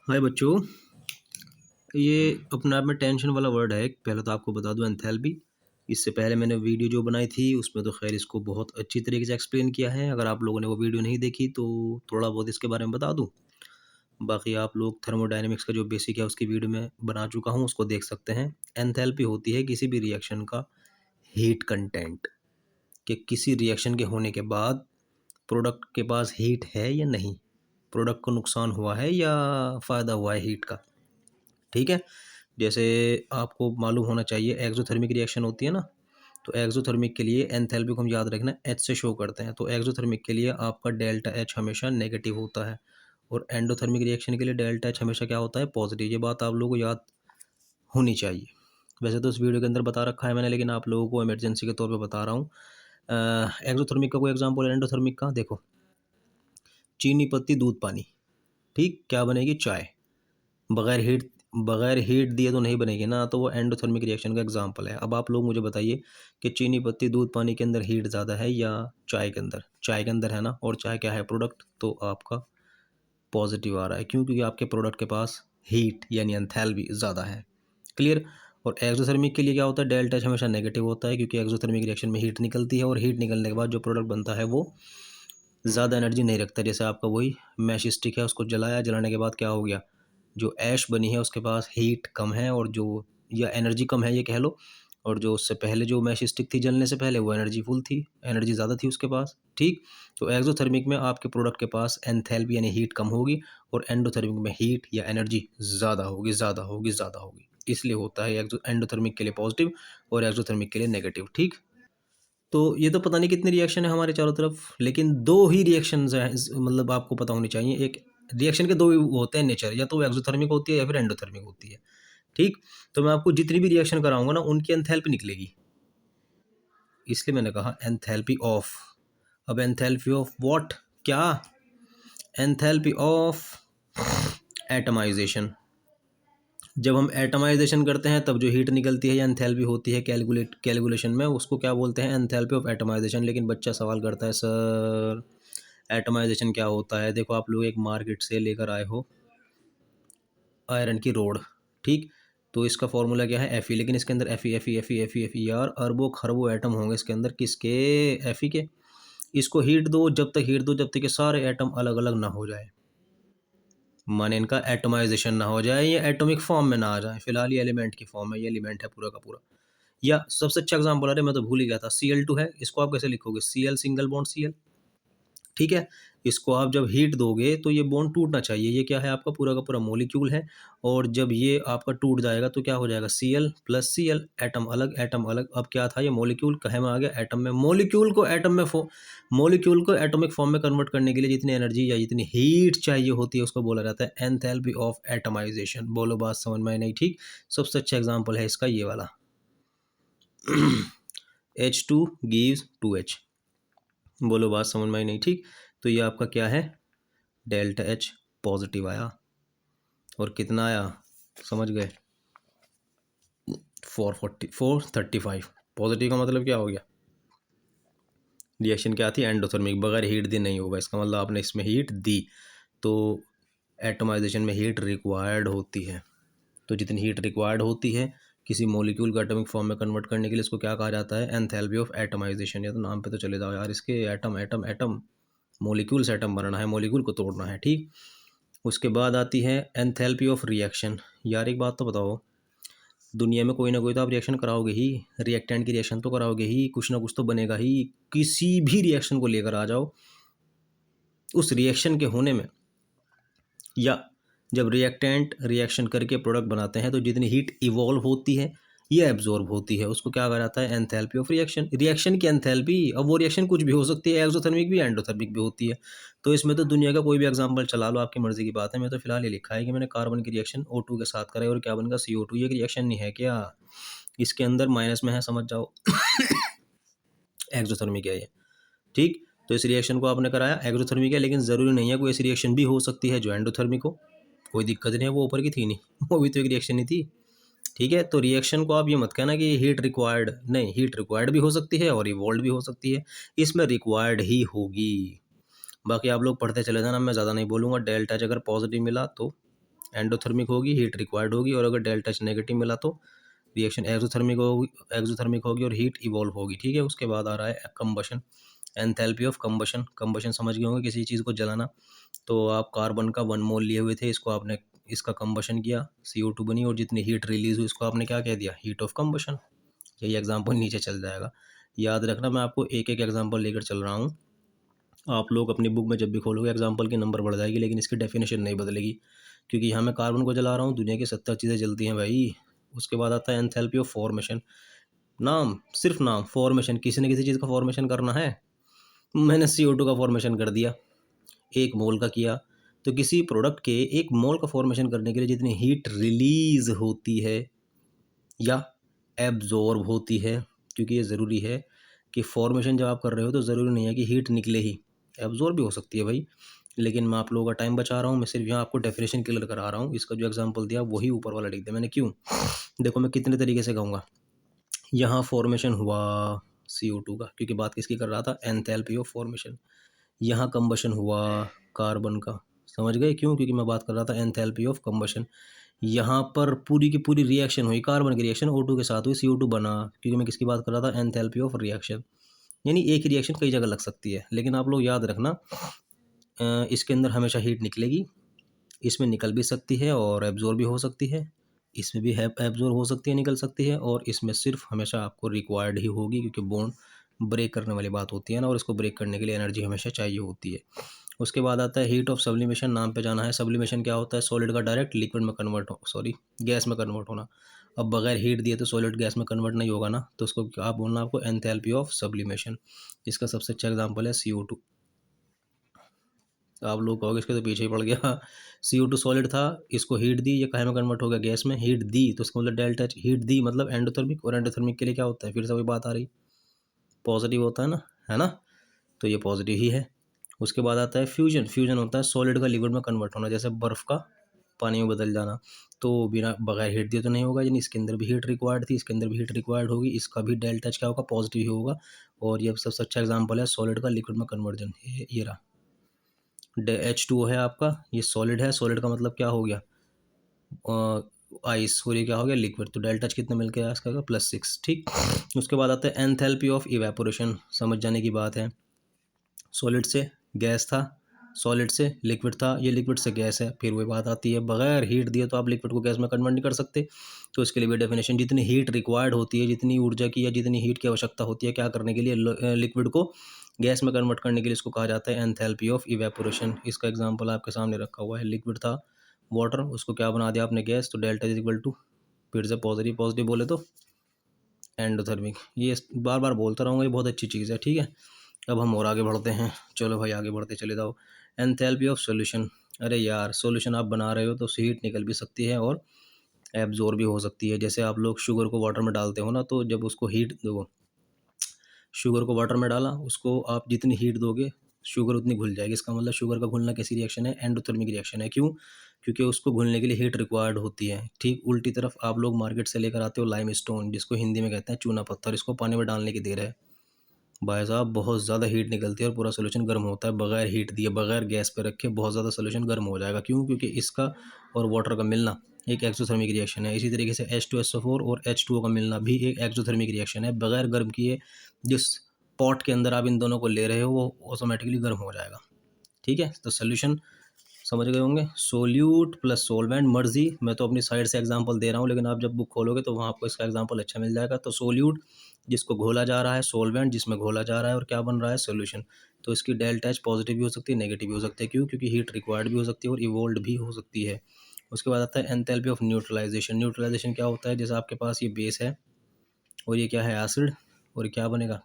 हाय बच्चों। ये अपने आप में टेंशन वाला वर्ड है। पहले तो आपको बता दूं एंथैल्पी। इससे पहले मैंने वीडियो जो बनाई थी उसमें तो खैर इसको बहुत अच्छी तरीके से एक्सप्लेन किया है। अगर आप लोगों ने वो वीडियो नहीं देखी तो थोड़ा बहुत इसके बारे में बता दूं। बाकी आप लोग थर्मोडायनेमिक्स का जो बेसिक है उसकी वीडियो में बना चुका हूँ, उसको देख सकते हैं। एंथैल्पी होती है किसी भी रिएक्शन का हीट कंटेंट, कि किसी रिएक्शन के होने के बाद प्रोडक्ट के पास हीट है या नहीं, प्रोडक्ट को नुकसान हुआ है या फ़ायदा हुआ है हीट का। ठीक है। जैसे आपको मालूम होना चाहिए एक्ज़ोथर्मिक रिएक्शन होती है ना, तो एक्ज़ोथर्मिक के लिए एंथैल्पी को हम याद रखना एच से शो करते हैं। तो एक्ज़ोथर्मिक के लिए आपका डेल्टा एच हमेशा नेगेटिव होता है और एंडोथर्मिक रिएक्शन के लिए डेल्टा एच हमेशा क्या होता है, पॉजिटिव। ये बात आप लोगों को याद होनी चाहिए। वैसे तो इस वीडियो के अंदर बता रखा है मैंने, लेकिन आप लोगों को इमरजेंसी के तौर पे बता रहा हूँ। एक्ज़ोथर्मिक का कोई एग्जांपल है एंडोथर्मिक का, देखो चीनी पत्ती दूध पानी, ठीक क्या बनेगी, चाय। बगैर हीट बगैर हीट दिए तो नहीं बनेगी ना, तो वो एंडोथर्मिक रिएक्शन का एग्जांपल है। अब आप लोग मुझे बताइए कि चीनी पत्ती दूध पानी के अंदर हीट ज़्यादा है या चाय के अंदर। चाय के अंदर है ना, और चाय क्या है, प्रोडक्ट, तो आपका पॉजिटिव आ रहा है। क्यों? क्योंकि आपके प्रोडक्ट के पास हीट यानी एंथैल्पी ज़्यादा है। क्लियर। और एक्सोथर्मिक के लिए क्या होता है, डेल्टा एच हमेशा नेगेटिव होता है, क्योंकि एक्सोथर्मिक रिएक्शन में हीट निकलती है और हीट निकलने के बाद जो प्रोडक्ट बनता है वो ज़्यादा एनर्जी नहीं रखता। जैसे आपका वही मैच स्टिक है, उसको जलाया, जलाने के बाद क्या हो गया, जो ऐश बनी है उसके पास हीट कम है, और जो या एनर्जी कम है ये कह लो, और जो उससे पहले जो मैच स्टिक थी जलने से पहले वो एनर्जी फुल थी, एनर्जी ज़्यादा थी उसके पास। ठीक। तो एक्सोथर्मिक में आपके प्रोडक्ट के पास एंथैल्पी यानी हीट कम होगी, और एंडोथर्मिक में हीट या एनर्जी ज़्यादा होगी, ज़्यादा होगी, ज़्यादा होगी। इसलिए होता है एंडोथर्मिक के लिए पॉजिटिव और एक्सोथर्मिक के लिए नेगेटिव। ठीक। तो ये तो पता नहीं कितने रिएक्शन है हमारे चारों तरफ, लेकिन दो ही रिएक्शंस हैं, मतलब आपको पता होनी चाहिए। एक रिएक्शन के दो ही वो होते हैं नेचर, या तो वो एक्सोथर्मिक होती है या फिर एंडोथर्मिक होती है। ठीक। तो मैं आपको जितनी भी रिएक्शन कराऊंगा ना उनकी एंथैल्पी निकलेगी, इसलिए मैंने कहा एंथैल्पी ऑफ। अब एंथैल्पी ऑफ व्हाट, क्या, एंथैल्पी ऑफ एटमाइजेशन। जब हम एटमाइजेशन करते हैं तब जो हीट निकलती है या एंथैल्पी होती है कैलकुलेशन में, उसको क्या बोलते हैं, एंथैल्पी ऑफ एटमाइजेशन। लेकिन बच्चा सवाल करता है, सर एटमाइजेशन क्या होता है। देखो आप लोग एक मार्केट से लेकर आए हो आयरन की रोड, ठीक। तो इसका फॉर्मूला क्या है, एफ ई, लेकिन इसके अंदर F E F E F E F E F E, यार अरबों खरबों एटम होंगे इसके अंदर, किसके, एफ ई के। इसको हीट दो, जब तक हीट दो जब तक ये सारे एटम अलग अलग ना हो जाए, माने इनका एटमाइजेशन ना हो जाए, ये एटॉमिक फॉर्म में ना आ जाए। फिलहाल ये एलिमेंट की फॉर्म है, ये एलिमेंट है पूरा का पूरा। या सबसे अच्छा एग्जांपल, अरे मैं तो भूल ही गया था, Cl2 है, इसको आप कैसे लिखोगे, Cl सिंगल बॉन्ड Cl, ठीक है। इसको आप जब हीट दोगे तो ये बॉन्ड टूटना चाहिए, ये क्या है आपका पूरा का पूरा मॉलिक्यूल है। और जब ये आपका टूट जाएगा तो क्या हो जाएगा, Cl प्लस Cl, एटम अलग एटम अलग। अब क्या था ये मॉलिक्यूल, कहे में आ गया, एटम में। मॉलिक्यूल को एटॉमिक फॉर्म में कन्वर्ट करने के लिए जितनी एनर्जी या जितनी हीट चाहिए होती है उसको बोला जाता है एंथैल्पी ऑफ एटमाइजेशन। बोलो बात समझ में आई नहीं? ठीक। सबसे अच्छा एग्जाम्पल है इसका ये वाला H2 gives 2H। बोलो बात समझ में आई नहीं? ठीक। तो ये आपका क्या है, डेल्टा एच पॉजिटिव आया, और कितना आया, समझ गए, 435। पॉजिटिव का मतलब क्या हो गया, रिएक्शन क्या थी, एंडोथर्मिक, बगैर हीट दी नहीं होगा, इसका मतलब आपने इसमें हीट दी। तो एटमाइजेशन में हीट रिक्वायर्ड होती है, तो जितनी हीट रिक्वायर्ड होती है किसी मॉलिक्यूल को एटॉमिक फॉर्म में कन्वर्ट करने के लिए, इसको क्या कहा जाता है, एंथैल्पी ऑफ एटमाइजेशन। या तो नाम पे तो चले जाओ यार इसके, एटम एटम एटम, मॉलिक्यूल से एटम बनना है, मॉलिक्यूल को तोड़ना है। ठीक। उसके बाद आती है एंथैल्पी ऑफ रिएक्शन। यार एक बात तो बताओ, दुनिया में कोई ना कोई तो आप रिएक्शन कराओगे ही, रिएक्टेंट की रिएक्शन तो कराओगे ही, कुछ ना कुछ तो बनेगा ही। किसी भी रिएक्शन को लेकर आ जाओ, उस रिएक्शन के होने में, या जब रिएक्टेंट रिएक्शन करके प्रोडक्ट बनाते हैं तो जितनी हीट इवॉल्व होती है ये एब्जॉर्ब होती है, उसको क्या कहा जाता है, एंथैल्पी ऑफ रिएक्शन। रिएक्शन की एंथैल्पी, अब वो रिएक्शन कुछ भी हो सकती है, एक्सोथर्मिक भी एंडोथर्मिक भी होती है। तो इसमें तो दुनिया का कोई भी एग्जांपल चला लो, आपकी मर्जी की बात है। मैं तो फिलहाल ये लिखा है कि मैंने कार्बन की रिएक्शन O2 के साथ कराई और क्या बनेगा, CO2। ये रिएक्शन नहीं है क्या, इसके अंदर माइनस में है, समझ जाओ एक्सोथर्मिक है ये। ठीक। तो इस रिएक्शन को आपने कराया, एक्सोथर्मिक है, लेकिन ज़रूरी नहीं है कोई ऐसी रिएक्शन भी हो सकती है जो एंडोथर्मिक हो, कोई दिक्कत नहीं है, वो ऊपर की थी नहीं वो भी तो एक रिएक्शन ही थी। ठीक है। तो रिएक्शन को आप ये मत कहना कि हीट रिक्वायर्ड, नहीं, हीट रिक्वायर्ड भी हो सकती है और इवॉल्व भी हो सकती है, इसमें रिक्वायर्ड ही होगी। बाकी आप लोग पढ़ते चले जाना, मैं ज़्यादा नहीं बोलूँगा। डेल्टा एच अगर पॉजिटिव मिला तो एंडोथर्मिक होगी, हीट रिक्वायर्ड होगी, और अगर डेल्टा एच नेगेटिव मिला तो रिएक्शन एक्सोथर्मिक होगी और हीट इवॉल्व होगी। ठीक है, उसके बाद आ रहा है combustion, enthalpy of combustion. Combustion समझ गए होंगे, किसी चीज़ को जलाना। तो आप कार्बन का 1 मोल लिए हुए थे, इसको आपने इसका कंबशन किया, CO2 बनी, और जितनी हीट रिलीज हुई इसको आपने क्या कह दिया, हीट ऑफ कंबशन। यही एग्जाम्पल नीचे चल जाएगा। याद रखना, मैं आपको एक एक एग्जाम्पल लेकर चल रहा हूँ। आप लोग अपनी बुक में जब भी खोलोगे एग्जाम्पल की नंबर बढ़ जाएगी, लेकिन इसकी डेफिनेशन नहीं बदलेगी, क्योंकि यहाँ मैं कार्बन को जला रहा हूँ, दुनिया की 70 चीज़ें जलती हैं भाई। उसके बाद आता है एंथैल्पी ऑफ फॉर्मेशन। नाम, सिर्फ नाम, फॉर्मेशन, किसी न किसी चीज़ का फॉर्मेशन करना है। मैंने CO2 का फॉर्मेशन कर दिया, 1 मोल का किया। तो किसी प्रोडक्ट के 1 मोल का फॉर्मेशन करने के लिए जितनी हीट रिलीज होती है या एब्जॉर्ब होती है, क्योंकि ये ज़रूरी है कि फॉर्मेशन जब आप कर रहे हो तो ज़रूरी नहीं है कि हीट निकले ही, एब्जॉर्ब भी हो सकती है भाई। लेकिन मैं आप लोगों का टाइम बचा रहा हूँ, मैं सिर्फ यहाँ आपको डेफिनेशन क्लियर करा रहा हूँ। इसका जो एग्जांपल दिया वही ऊपर वाला लिख दिया मैंने। क्यों? देखो मैं कितने तरीके से कहूँगा। यहाँ फॉर्मेशन हुआ CO2 का, क्योंकि बात किसकी कर रहा था, एंथैल्पी ऑफ फॉर्मेशन। यहाँ कंबशन हुआ कार्बन का, समझ गए क्यों? क्योंकि मैं बात कर रहा था एंथैल्पी ऑफ कंबशन। यहाँ पर पूरी की पूरी रिएक्शन हुई, कार्बन की रिएक्शन O2 के साथ हुई, CO2 बना, क्योंकि मैं किसकी बात कर रहा था, एंथैल्पी ऑफ रिएक्शन। यानी एक ही रिएक्शन कई जगह लग सकती है, लेकिन आप लोग याद रखना, इसके अंदर हमेशा हीट निकलेगी, इसमें निकल भी सकती है और एब्जॉर्ब भी हो सकती है, इसमें भी है एब्जॉर्ब हो सकती है, निकल सकती है, और इसमें सिर्फ हमेशा आपको रिक्वायर्ड ही होगी, क्योंकि बॉन्ड ब्रेक करने वाली बात होती है ना, और इसको ब्रेक करने के लिए एनर्जी हमेशा चाहिए होती है। उसके बाद आता है हीट ऑफ सब्लिमेशन। नाम पे जाना है। सब्लिमेशन क्या होता है, सॉलिड का डायरेक्ट लिक्विड में कन्वर्ट हो, सॉरी गैस में कन्वर्ट होना। अब बगैर हीट दिए तो सॉलिड गैस में कन्वर्ट नहीं होगा ना, तो उसको क्या बोलना आपको, एंथैल्पी ऑफ सब्लिमेशन। इसका सबसे अच्छा एग्जाम्पल है CO2। आप लोग कहोगे इसके तो पीछे ही पड़ गया। CO2 सॉलिड था, इसको हीट दी, ये काहे में कन्वर्ट हो गया, गैस में। हीट दी तो इसका मतलब डेल्टा एच, हीट दी मतलब एंडोथर्मिक, और एंडोथर्मिक के लिए क्या होता है, फिर से वही बात आ रही, पॉजिटिव होता है ना, है ना, तो ये पॉजिटिव ही है। उसके बाद आता है फ्यूजन। फ्यूजन होता है सॉलिड का लिक्विड में कन्वर्ट होना, जैसे बर्फ़ का पानी में बदल जाना। तो बिना बगैर हीट दिए तो नहीं होगा, यानी इसके अंदर भी हीट रिक्वायर्ड थी, इसके अंदर भी हीट रिक्वायर्ड होगी, इसका भी डेल्टा एच क्या होगा, पॉजिटिव ही होगा। और ये सबसे अच्छा एग्जाम्पल है सॉलिड का लिक्विड में कन्वर्जन, ये रहा। H2O है आपका, ये सॉलिड है, सॉलिड का मतलब क्या हो गया, आइस, और ये क्या हो गया, लिक्विड। तो डेल्टा एच कितना मिल के आया इसका, +6। ठीक। उसके बाद आता है एंथैल्पी ऑफ इवेपोरेशन। समझ जाने की बात है। सॉलिड से गैस था, सॉलिड से लिक्विड था, ये लिक्विड से गैस है, फिर वही बात आती है, बगैर हीट दिए तो आप लिक्विड को गैस में कन्वर्ट नहीं कर सकते। तो इसके लिए भी डेफिनेशन, जितनी हीट रिक्वायर्ड होती है, जितनी ऊर्जा की या जितनी हीट की आवश्यकता होती है क्या करने के लिए, लिक्विड को गैस में कन्वर्ट करने के लिए, इसको कहा जाता है एंथैल्पी ऑफ इवेपोरेशन। इसका एग्जाम्पल आपके सामने रखा हुआ है, लिक्विड था वाटर, उसको क्या बना दिया आपने, गैस। तो डेल्टा इज इक्वल टू, फिर से पॉजिटिव पॉजिटिव बोले तो एंडोथर्मिक। ये बार बार बोलता रहूँगा, ये बहुत अच्छी चीज़ है। ठीक है, अब हम और आगे बढ़ते हैं। चलो भाई आगे बढ़ते चले जाओ। Enthalpy of solution. अरे यार, सॉल्यूशन आप बना रहे हो तो हीट निकल भी सकती है और एब्जॉर्ब भी हो सकती है। जैसे आप लोग शुगर को वाटर में डालते हो ना, तो जब उसको हीट दो, शुगर को वाटर में डाला, उसको आप जितनी हीट दोगे शुगर उतनी घुल जाएगी। इसका मतलब शुगर का घुलना कैसी रिएक्शन है, एंडोथर्मिक रिएक्शन है। क्यों? क्योंकि उसको घुलने के लिए हीट रिक्वायर्ड होती है। ठीक उल्टी तरफ आप लोग मार्केट से लेकर आते हो लाइम स्टोन, जिसको हिंदी में कहते हैं चूना पत्थर, इसको पानी में डालने की देर है भाई साहब, बहुत ज़्यादा हीट निकलती है और पूरा सोल्यूशन गर्म होता है। बगैर हीट दिए, बगैर गैस पे रखे, बहुत ज़्यादा सोल्यूशन गर्म हो जाएगा। क्यों? क्योंकि इसका और वाटर का मिलना एक एक्सोथर्मिक रिएक्शन है। इसी तरीके से H2SO4 और H2O का मिलना भी एक एक्सोथर्मिक रिएक्शन है। बगैर गर्म किए जिस पॉट के अंदर आप इन दोनों को ले रहे हो वो ऑटोमेटिकली गर्म हो जाएगा। ठीक है, तो सोल्यूशन समझ गए होंगे। सोल्यूट प्लस सोलवेंट, मर्जी मैं तो अपनी साइड से एग्जांपल दे रहा हूँ, लेकिन आप जब बुक खोलोगे तो वहाँ आपको इसका एग्जांपल अच्छा मिल जाएगा। तो सोल्यूट जिसको घोला जा रहा है, सोलवेंट जिसमें घोला जा रहा है, और क्या बन रहा है, सोल्यूशन। तो इसकी डेल्टा एच पॉजिटिव भी हो सकती है, नेगेटिव भी हो सकती है। क्यों? क्योंकि हीट रिक्वायर्ड भी हो सकती है और इवोल्ड भी हो सकती है। उसके बाद आता है एंथैल्पी ऑफ न्यूट्रलाइजेशन। न्यूट्रलाइजेशन क्या होता है, जैसे आपके पास ये बेस है और ये क्या है, एसिड, और क्या बनेगा,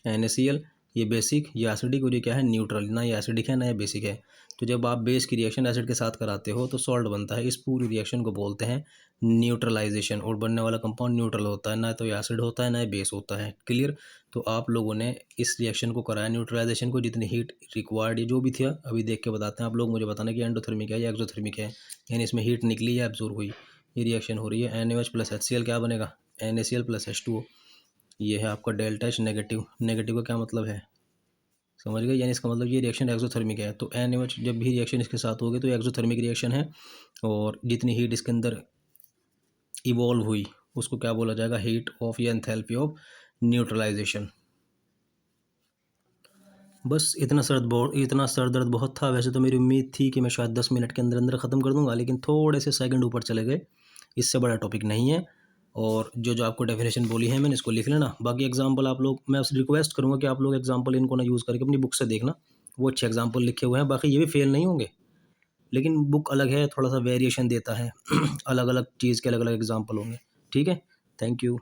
NaCl। ये बेसिक, ये एसिडिक, और ये क्या है, न्यूट्रल। ना ये एसिडिक है ना ये बेसिक है। तो जब आप बेस की रिएक्शन एसिड के साथ कराते हो तो सॉल्ट बनता है। इस पूरी रिएक्शन को बोलते हैं न्यूट्रलाइजेशन, और बनने वाला कंपाउंड न्यूट्रल होता है, ना तो ये एसिड होता है ना ये बेस होता है। क्लियर? तो आप लोगों ने इस रिएक्शन को कराया, न्यूट्रलाइजेशन को, जितनी हीट रिक्वायर्ड ये जो भी थी अभी देख के बताते हैं। आप लोग मुझे बताना कि एंडोथर्मिक है या एक्सोथर्मिक है, यानी इसमें हीट निकली या एब्जॉर्ब हुई। ये रिएक्शन हो रही है, NaOH प्लस HCl क्या बनेगा, NaCl प्लस H2O। ये है आपका डेल्टा एच नेगेटिव। नेगेटिव का क्या मतलब है, समझ गए? यानी इसका मतलब ये रिएक्शन एक्ज़ोथर्मिक है। तो NaOH जब भी रिएक्शन इसके साथ होगी तो एक्ज़ोथर्मिक रिएक्शन है, और जितनी हीट इसके अंदर इवॉल्व हुई उसको क्या बोला जाएगा? हीट ऑफ या एंथैल्पी ऑफ न्यूट्रलाइजेशन। बस इतना सर दर्द बहुत था। वैसे तो मेरी उम्मीद थी कि मैं शायद 10 मिनट के अंदर अंदर ख़त्म कर दूंगा, लेकिन थोड़े से सेकंड ऊपर चले गए। इससे बड़ा टॉपिक नहीं है। और जो जो आपको डेफिनेशन बोली है मैंने, इसको लिख लेना। बाकी एग्जांपल आप लोग, मैं आपसे रिक्वेस्ट करूंगा कि आप लोग एग्जांपल इनको ना यूज़ करके अपनी बुक से देखना, वो अच्छे एग्जांपल लिखे हुए हैं। बाकी ये भी फेल नहीं होंगे, लेकिन बुक अलग है, थोड़ा सा वेरिएशन देता है अलग अलग चीज़ के अलग अलग एग्जाम्पल होंगे। ठीक है, थैंक यू।